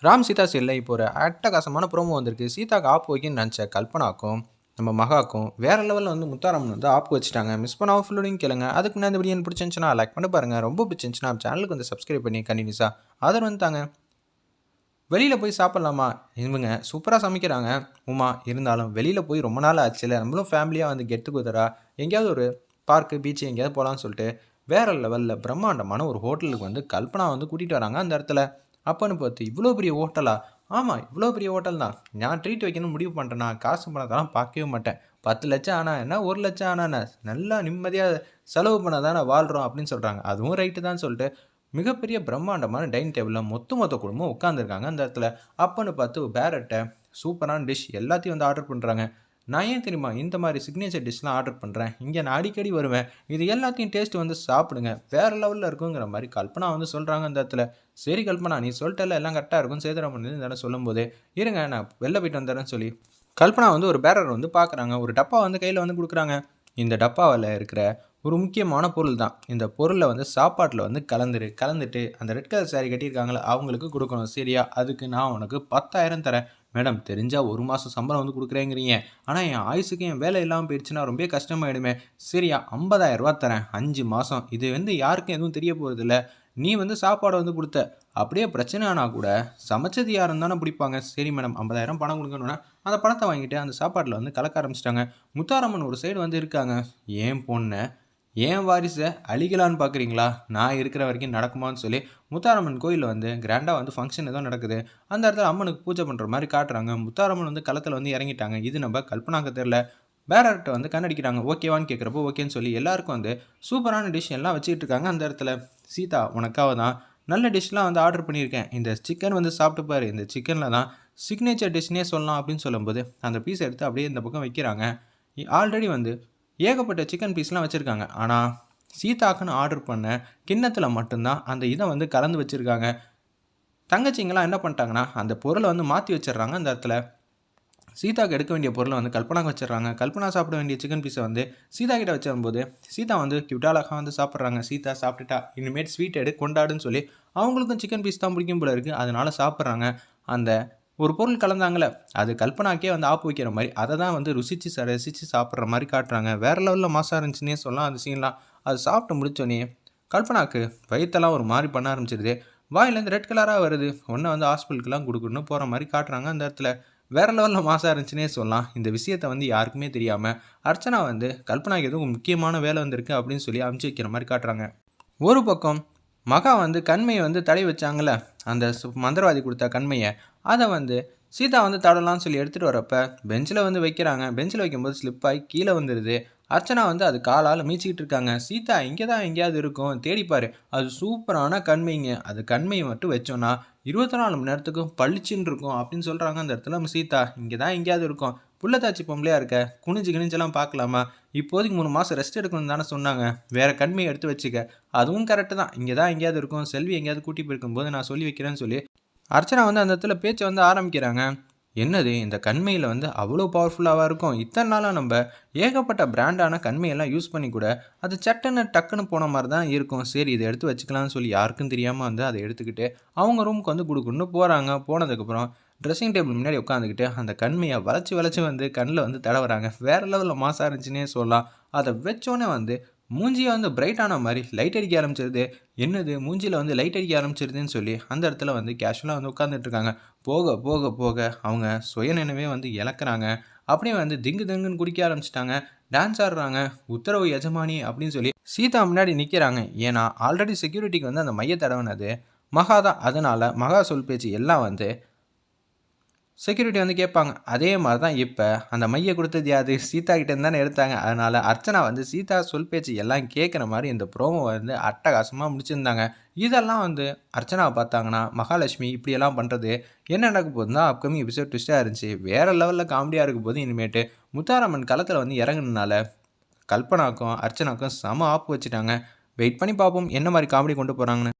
ராம் சீதா சீரியலில் இப்போ ஒரு அட்டகாசமான ப்ரோமோ வந்திருக்கு. சீதாக்கு ஆப்பு வைக்கணும்னு நினச்ச கல்பனாக்கும் நம்ம மகாக்கும் வேற லெவலில் வந்து முத்தாரம்மன் வந்து ஆப்பு வச்சுட்டாங்க. மிஸ் பண்ணாமல் ஃபுல்லோடையும் கேளுங்க. அதுக்கு முன்னாடி இந்த வீடியோ பிடிச்சிருந்துச்சுன்னா லைக் பண்ணி பாருங்கள். ரொம்ப பிடிச்சிருந்துச்சுன்னா சேனலுக்கு வந்து சப்ஸ்கிரைப் பண்ணி கண்டினியூஸாக ஆதரவு வந்துட்டாங்க. வெளியில் போய் சாப்பிட்லாமா? இவங்க சூப்பராக சமைக்கிறாங்க உமா. இருந்தாலும் வெளியில் போய் ரொம்ப நாள் ஆச்சு இல்லை, நம்மளும் ஃபேமிலியாக வந்து கெட் டுகெதரா எங்கேயாவது ஒரு பார்க்கு பீச்சு எங்கேயாவது போகலான்னு சொல்லிட்டு வேற லெவலில் பிரம்மாண்டமான ஒரு ஹோட்டலுக்கு வந்து கல்பனா வந்து கூட்டிகிட்டு வராங்க. அந்த இடத்துல அப்பன்னு பார்த்து இவ்வளோ பெரிய ஹோட்டலா? ஆமாம், இவ்வளோ பெரிய ஹோட்டல் தான். நான் ட்ரீட் வைக்கணும்னு முடிவு பண்ணுறேன்னா காசு பணத்தெல்லாம் பார்க்கவே மாட்டேன். 10 லட்சம் ஆனால் என்ன, 1 லட்சம் ஆனால் என்ன, நல்லா நிம்மதியாக செலவு பண்ண தானே வாழ்கிறோம் அப்படின்னு சொல்கிறாங்க. அதுவும் ரைட்டு தான் சொல்லிட்டு மிகப்பெரிய பிரம்மாண்டமான டைனிங் டேபிளில் மொத்த குடும்பம் உட்காந்துருக்காங்க அந்த இடத்துல. அப்பன்னு பார்த்து பேரட்டை சூப்பரான டிஷ் எல்லாத்தையும் வந்து ஆர்டர் பண்ணுறாங்க. நான் ஏன் தெரியுமா இந்த மாதிரி சிக்னேச்சர் டிஷ்லாம் ஆர்டர் பண்ணுறேன், இங்கே நான் அடிக்கடி வருவேன், இது எல்லாத்தையும் டேஸ்ட் வந்து சாப்பிடுங்க, வேறு லெவலில் இருக்குங்கிற மாதிரி கல்பனா வந்து சொல்கிறாங்க அந்த இடத்துல. சரி கல்பனா, நீ சொல்லிட்டல எல்லாம் கரெக்டாக இருக்கும், சேதுராமன் தானே சொல்லும்போது இருங்க நான் வெளில போயிட்டு வந்துடுறேன்னு சொல்லி கல்பனா வந்து ஒரு பேரர் வந்து பார்க்குறாங்க. ஒரு டப்பா வந்து கையில் வந்து கொடுக்குறாங்க. இந்த டப்பாவில் இருக்கிற ஒரு முக்கியமான பொருள் தான். இந்த பொருளை வந்து சாப்பாட்டில் வந்து கலந்துட்டு அந்த ரெட் கலர் சாரி கட்டியிருக்காங்களே அவங்களுக்கு கொடுக்கணும். சரியா? அதுக்கு நான் உனக்கு 10,000 தரேன். மேடம், தெரிஞ்சால் 1 மாதம் சம்பளம் வந்து கொடுக்குறேங்கிறீங்க, ஆனால் என் ஆயுசுக்கு என் வேலை இல்லாமல் போயிடுச்சுன்னா ரொம்ப கஷ்டமாயிடுமே. சரியா? 50,000 தரேன் 5 மாதம். இது வந்து யாருக்கும் எதுவும் தெரிய போகிறதில்ல. நீ வந்து சாப்பாடை வந்து கொடுத்த, அப்படியே பிரச்சனை ஆனால் கூட சமைச்சது யாருன்னு தானே பிடிப்பாங்க. சரி மேடம், 50,000 பணம் கொடுக்கணுன்னா அந்த பணத்தை வாங்கிட்டு அந்த சாப்பாட்டில் வந்து கலக்க ஆரம்பிச்சிட்டாங்க. முத்தாரம்மன் ஒரு சைடு வந்து இருக்காங்க. ஏன் பொண்ணை, ஏன் வாரிசை அழிக்கலான்னு பார்க்குறீங்களா? நான் இருக்கிற வரைக்கும் நடக்குமான்னு சொல்லி முத்தாரம்மன் கோயிலில் வந்து கிராண்டாக வந்து ஃபங்க்ஷன் ஏதோ நடக்குது. அந்த இடத்துல அம்மனுக்கு பூஜை பண்ணுற மாதிரி காட்டுறாங்க. முத்தாரம்மன் வந்து களத்தில் வந்து இறங்கிட்டாங்க. இது நம்ம கல்பனாக்கு தெரில. பேரர்கிட்ட வந்து கண்ணடிக்கிறாங்க. ஓகேவான்னு கேட்குறப்போ ஓகேன்னு சொல்லி எல்லாருக்கும் வந்து சூப்பரான டிஷ் எல்லாம் வச்சுக்கிட்டு இருக்காங்க அந்த இடத்துல. சீதா, உனக்காக தான் நல்ல டிஷ்லாம் வந்து ஆர்டர் பண்ணியிருக்கேன். இந்த சிக்கன் வந்து சாப்பிட்டு பாரு, இந்த சிக்கனில் தான் சிக்னேச்சர் டிஷ்னே சொல்லலாம் அப்படின்னு சொல்லும்போது அந்த பீஸ் எடுத்து அப்படியே இந்த பக்கம் வைக்கிறாங்க. ஆல்ரெடி வந்து ஏகப்பட்ட சிக்கன் பீஸ்லாம் வச்சுருக்காங்க. ஆனால் சீதாக்குன்னு ஆர்டர் பண்ண கிண்ணத்தில் மட்டும்தான் அந்த இதை வந்து கலந்து வச்சுருக்காங்க. தங்கச்சிங்கெல்லாம் என்ன பண்ணிட்டாங்கன்னா அந்த பொருளை வந்து மாற்றி வச்சிடுறாங்க அந்த இடத்துல. சீதாவுக்கு எடுக்க வேண்டிய பொருளை வந்து கல்பனாக்கு வச்சிடுறாங்க. கல்பனா சாப்பிட வேண்டிய சிக்கன் பீஸை வந்து சீதா கிட்ட வச்சிரும்போது சீதா வந்து கியூட்டாலாக வந்து சாப்பிட்றாங்க. சீதா சாப்பிட்டுட்டா, இனிமேட் ஸ்வீட் எடு கொண்டாடுன்னு சொல்லி அவங்களுக்கும் சிக்கன் பீஸ் தான் பிடிக்கும் போல இருக்குது. அதனால சாப்பிட்றாங்க. அந்த ஒரு பொருள் கலந்தாங்களே, அது கல்பனாக்கே வந்து ஆப்பு வைக்கிற மாதிரி அதை தான் வந்து ரசித்து சாப்பிட்ற மாதிரி காட்டுறாங்க. வேறு லெவலில் மாசாக இருந்துச்சுன்னே சொல்லலாம் அந்த சீன்லாம். அது சாப்பிட்டு முடிச்சோடனே கல்பனாக்கு வயிற்றெல்லாம் ஒரு மாதிரி பண்ண ஆரம்பிச்சிருது. வாயிலேருந்து ரெட் கலராக வருது. ஒன்றை வந்து ஹாஸ்பிட்டலுக்குலாம் கொடுக்கணும்னு போகிற மாதிரி காட்டுறாங்க அந்த இடத்துல. வேறு லெவலில் மாசாக இருந்துச்சுன்னே சொல்லலாம். இந்த விஷயத்தை வந்து யாருக்குமே தெரியாமல் அர்ச்சனா வந்து கல்பனாக்கு எதுவும் முக்கியமான வேலை வந்திருக்கு அப்படின்னு சொல்லி அமுச்சு வைக்கிற மாதிரி காட்டுறாங்க. ஒரு பக்கம் மகா வந்து கண்மையை வந்து தடை வச்சாங்களே, அந்த மந்திரவாதி கொடுத்த கண்மையை, அதை வந்து சீதா வந்து தடலாம்னு சொல்லி எடுத்துகிட்டு வரப்போ பெஞ்சில் வந்து வைக்கிறாங்க. பெஞ்சில் வைக்கும்போது ஸ்லிப்பாகி கீழே வந்துடுது. அர்ச்சனா வந்து அது காலால் மீச்சிக்கிட்டு இருக்காங்க. சீதா இங்கே தான் எங்கேயாவது இருக்கும், தேடிப்பார், அது சூப்பரான கண்மைங்க, அது கண்மையை மட்டும் வச்சோன்னா 24 மணி நேரத்துக்கும் பளிச்சுன்னு இருக்கும் அப்படின்னு சொல்கிறாங்க அந்த இடத்துல. நம்ம சீதா இங்கே தான் எங்கேயாவது இருக்கும், புள்ளத்தாச்சி பொம்பளையாக இருக்க, குனிஞ்செல்லாம் பார்க்கலாமா, இப்போதைக்கு 3 மாதம் ரெஸ்ட் எடுக்கணும்னு தானே சொன்னாங்க, வேறு கண்மையை எடுத்து வச்சுக்க, அதுவும் கரெக்டு தான், இங்கே தான் எங்கேயாவது இருக்கும், செல்வி எங்கேயாவது கூட்டி போயிருக்கும்போது நான் சொல்லி வைக்கிறேன்னு சொல்லி அர்ச்சனா வந்து அந்த இடத்துல பேச்சை வந்து ஆரம்பிக்கிறாங்க. என்னது இந்த கண்மையில் வந்து அவ்வளோ பவர்ஃபுல்லாக இருக்கும், இத்தனை நாளாக நம்ம ஏகப்பட்ட பிராண்டான கண்மையெல்லாம் யூஸ் பண்ணி கூட அது சட்டுன்னு டக்குன்னு போன மாதிரி தான் இருக்கும், சரி இதை எடுத்து வச்சுக்கலாம்னு சொல்லி யாருக்கும் தெரியாமல் வந்து அதை எடுத்துக்கிட்டு அவங்க ரூமுக்கு வந்து கொடுக்குன்னு போகிறாங்க. போனதுக்கப்புறம் ட்ரெஸ்ஸிங் டேபிள் முன்னாடி உட்காந்துக்கிட்டு அந்த கண்மையை வளைச்சி வந்து கண்ணில் வந்து தடவுறாங்க. வேறு லெவலில் மாசாக இருந்துச்சுன்னே சொல்லலாம். அதை வச்சோன்னே வந்து மூஞ்சியை வந்து பிரைட்டான மாதிரி லைட் அடிக்க ஆரம்பிச்சிருது. என்னது மூஞ்சியில் வந்து லைட் அடிக்க ஆரம்பிச்சிருதுன்னு சொல்லி அந்த இடத்துல வந்து கேஷுவலாக வந்து உட்காந்துட்டு இருக்காங்க. போக போக போக அவங்க சுயநினைவே வந்து இழக்கிறாங்க. அப்படியே வந்து திங்கு திங்குன்னு குடிக்க ஆரம்பிச்சிட்டாங்க. டான்ஸ் ஆடுறாங்க. உத்தரவு எஜமானி அப்படின்னு சொல்லி சீதா முன்னாடி நிற்கிறாங்க. ஏன்னா ஆல்ரெடி செக்யூரிட்டிக்கு வந்து அந்த மைய தடவுனது மகா தான். அதனால் மகா சொல் பேச்சு எல்லாம் வந்து செக்யூரிட்டி வந்து கேட்பாங்க. அதே மாதிரி தான் இப்போ அந்த மையை கொடுத்தது யாது, சீதா கிட்டேருந்து தானே எடுத்தாங்க. அதனால் அர்ச்சனா வந்து சீதா சொல் பேச்சு எல்லாம் கேட்குற மாதிரி இந்த ப்ரோமோ வந்து அட்டகாசமாக முடிச்சிருந்தாங்க. இதெல்லாம் வந்து அர்ச்சனாவை பார்த்தாங்கன்னா மகாலட்சுமி இப்படியெல்லாம் பண்ணுறது என்ன நடக்க போகுதுன்னா அப்கமிங் எபிசோட் ட்விஸ்ட்டாக இருந்துச்சு. வேறு லெவலில் காமெடியாக இருக்கும் போது இனிமேட்டு முத்தாரம்மன் களத்தில் வந்து இறங்குனால கல்பனாக்கும் அர்ச்சனாக்கும் செம ஆப்பு வச்சுட்டாங்க. வெயிட் பண்ணி பார்ப்போம் என்ன மாதிரி காமெடி கொண்டு போகிறாங்கன்னு.